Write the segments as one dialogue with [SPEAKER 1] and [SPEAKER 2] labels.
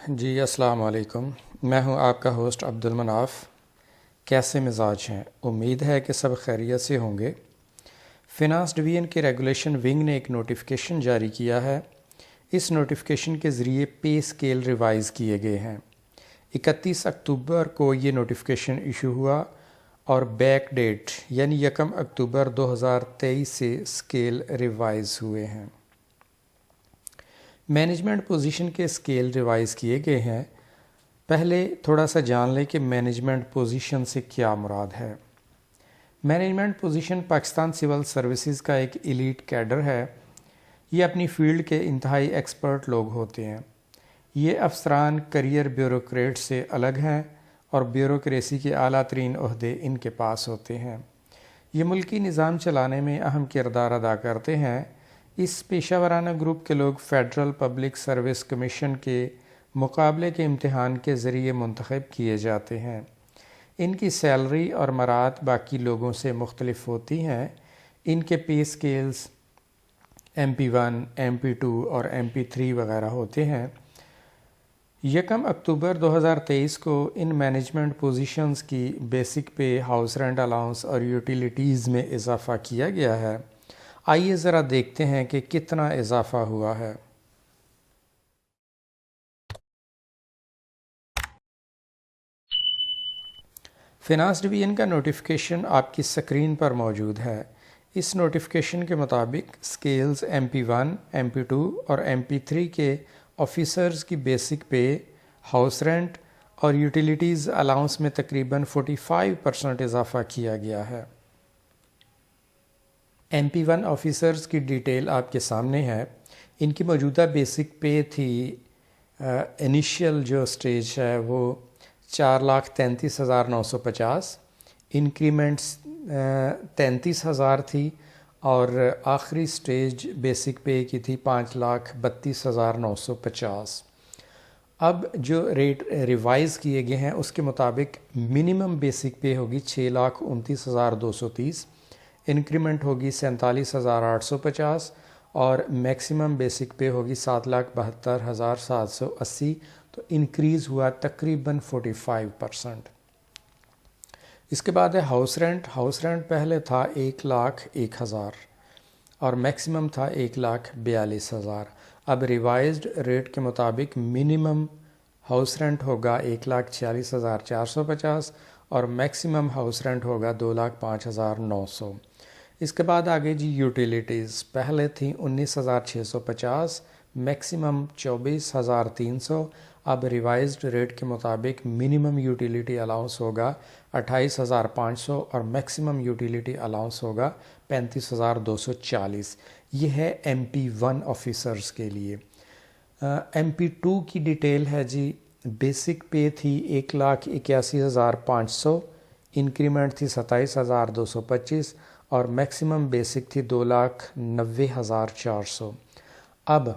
[SPEAKER 1] جی السلام علیکم، میں ہوں آپ کا ہوسٹ عبد المناف۔ کیسے مزاج ہیں؟ امید ہے کہ سب خیریت سے ہوں گے۔ فنانس ڈویژن کے ریگولیشن ونگ نے ایک نوٹیفیکیشن جاری کیا ہے۔ اس نوٹیفیکیشن کے ذریعے پے اسکیل ریوائز کیے گئے ہیں۔ 31 اکتوبر کو یہ نوٹیفیکیشن ایشو ہوا اور بیک ڈیٹ یعنی 1 اکتوبر 2023 سے اسکیل ریوائز ہوئے ہیں۔ مینجمنٹ پوزیشن کے اسکیل ریوائز کیے گئے ہیں۔ پہلے تھوڑا سا جان لیں کہ مینجمنٹ پوزیشن سے کیا مراد ہے۔ Management position Pakistan civil services کا ایک ایلیٹ کیڈر ہے۔ یہ اپنی فیلڈ کے انتہائی ایکسپرٹ لوگ ہوتے ہیں۔ یہ افسران کیریئر بیوروکریٹ سے الگ ہیں اور بیوروکریسی کے اعلیٰ ترین عہدے ان کے پاس ہوتے ہیں۔ یہ ملکی نظام چلانے میں اہم کردار ادا کرتے ہیں۔ اس پیشہ ورانہ گروپ کے لوگ فیڈرل پبلک سروس کمیشن کے مقابلے کے امتحان کے ذریعے منتخب کیے جاتے ہیں۔ ان کی سیلری اور مراد باقی لوگوں سے مختلف ہوتی ہیں۔ ان کے پے اسکیلز MP1، MP2 اور MP3 وغیرہ ہوتے ہیں۔ 1 اکتوبر 2023 کو ان مینجمنٹ پوزیشنز کی basic pay, house rent allowance اور یوٹیلیٹیز میں اضافہ کیا گیا ہے۔ آئیے ذرا دیکھتے ہیں کہ کتنا اضافہ ہوا ہے۔ فنانس ڈویژن کا نوٹیفیکیشن آپ کی سکرین پر موجود ہے۔ اس نوٹیفیکیشن کے مطابق اسکیلز MP1، MP2 اور MP3 کے آفیسرز کی بیسک پے، ہاؤس رینٹ اور یوٹیلیٹیز الاؤنس میں تقریباً 45% اضافہ کیا گیا ہے۔ MP1 آفیسرز کی ڈیٹیل آپ کے سامنے ہے۔ ان کی موجودہ بیسک پے تھی، انیشیل جو سٹیج ہے وہ 4,33,950، انکریمنٹس 33,000 تھی اور آخری سٹیج بیسک پے کی تھی 5,32,950۔ اب جو ریٹ ریوائز کیے گئے ہیں اس کے مطابق منیمم بیسک پے ہوگی 6,29,230، انکریمنٹ ہوگی 47,850 اور میکسیمم بیسک پے ہوگی 7,72,780، تو انکریز ہوا تقریباً 45%۔ اس کے بعد ہے ہاؤس رینٹ۔ ہاؤس رینٹ پہلے تھا 1,01,000 اور میکسیمم تھا 1,42,000۔ اب ریوائزڈ ریٹ کے مطابق منیمم ہاؤس رینٹ ہوگا 1,46,450 اور میکسیمم ہاؤس رینٹ ہوگا 2,05,900۔ اس کے بعد آگے جی یوٹیلیٹیز، پہلے تھیں 19,650، میکسیمم 24,300۔ اب ریوائزڈ ریٹ کے مطابق منیمم یوٹیلیٹی الاؤنس ہوگا 28,500 اور میکسیمم یوٹیلیٹی الاؤنس ہوگا 35,240۔ یہ ہے MP1 آفیسرز کے لیے۔ MP2 کی ڈیٹیل ہے جی، بیسک پے تھی 1,81,500، انکریمنٹ تھی 27,225 اور میکسیمم بیسک تھی 2,90,400۔ اب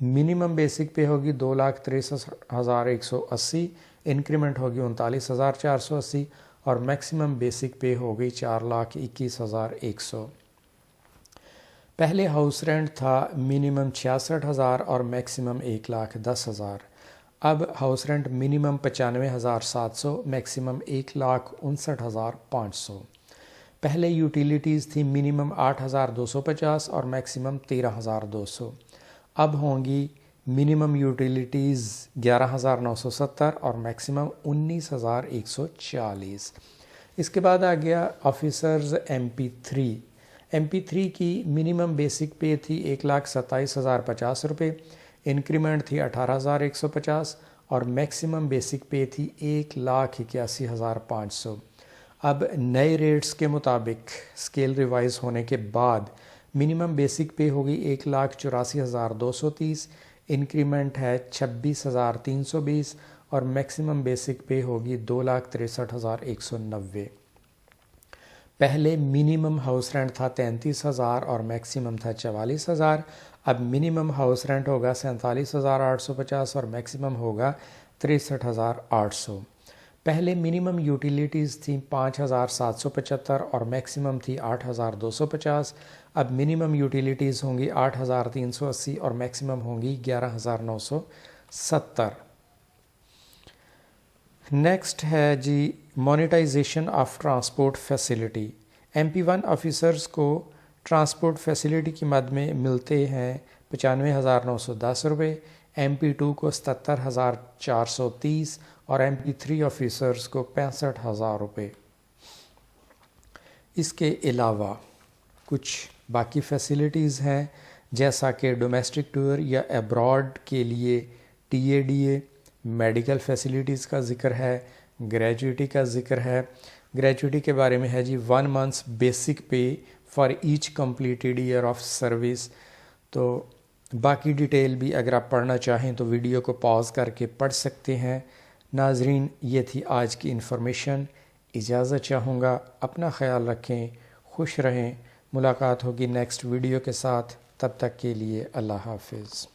[SPEAKER 1] منیمم بیسک پے ہوگی 2,63,180، انکریمنٹ ہوگی 39,480 اور میکسیمم بیسک پے ہوگی 4,21,100۔ پہلے ہاؤس رینٹ تھا منیمم 66,000 اور میکسیمم 1,10,000۔ اب ہاؤس رینٹ منیمم 95,700، میکسیمم 1,59,500۔ پہلے یوٹیلیٹیز تھی منیمم 8,250 اور میکسیمم 13,200۔ اب ہوں گی منیمم یوٹیلیٹیز 11,970 اور میکسیمم 19,140۔ اس کے بعد آ گیا آفیسرز MP3 کی منیمم بیسک پے تھی 1,27,050 روپے، انکریمنٹ تھی 18,150 اور میکسیمم بیسک پے تھی 1,81,500۔ اب نئے ریٹس کے مطابق اسکیل ریوائز ہونے کے بعد منیمم بیسک پے ہوگی 1,84,230، انکریمنٹ ہے 26,320 اور میکسیمم بیسک پے ہوگی 2,63,190۔ پہلے منیمم ہاؤس رینٹ تھا 33,000 اور میکسیمم تھا 44,000۔ اب منیمم ہاؤس رینٹ ہوگا 47,850 اور میکسیمم ہوگا 63,800۔ پہلے منیمم یوٹیلیٹیز تھیں 5,775 اور میکسیمم تھی 8,250۔ اب منیمم یوٹیلیٹیز ہوں گی 8,380 اور میکسیمم ہوں گی 11,970۔ نیکسٹ ہے جی monetization of transport facility. MP1 officers کو ٹرانسپورٹ فیسلٹی کی مد میں ملتے ہیں 95,910 روپے، MP2 کو 77,430 اور MP3 آفیسرز کو 65,000 روپے. اس کے علاوہ کچھ باقی فیسلٹیز ہیں جیسا کہ ڈومیسٹک ٹور یا ایبراڈ کے لیے TADA، میڈیکل فیسلٹیز کا ذکر ہے، گریجویٹی کا ذکر ہے. گریجویٹی کے بارے میں ہے جی 1 month's basic pay for each completed year of service. تو باقی ڈیٹیل بھی اگر آپ پڑھنا چاہیں تو ویڈیو کو پاز کر کے پڑھ سکتے ہیں. ناظرین یہ تھی آج کی انفارمیشن. اجازت چاہوں گا، اپنا خیال رکھیں، خوش رہیں. ملاقات ہوگی نیکسٹ ویڈیو کے ساتھ، تب تک کے لیے اللہ حافظ.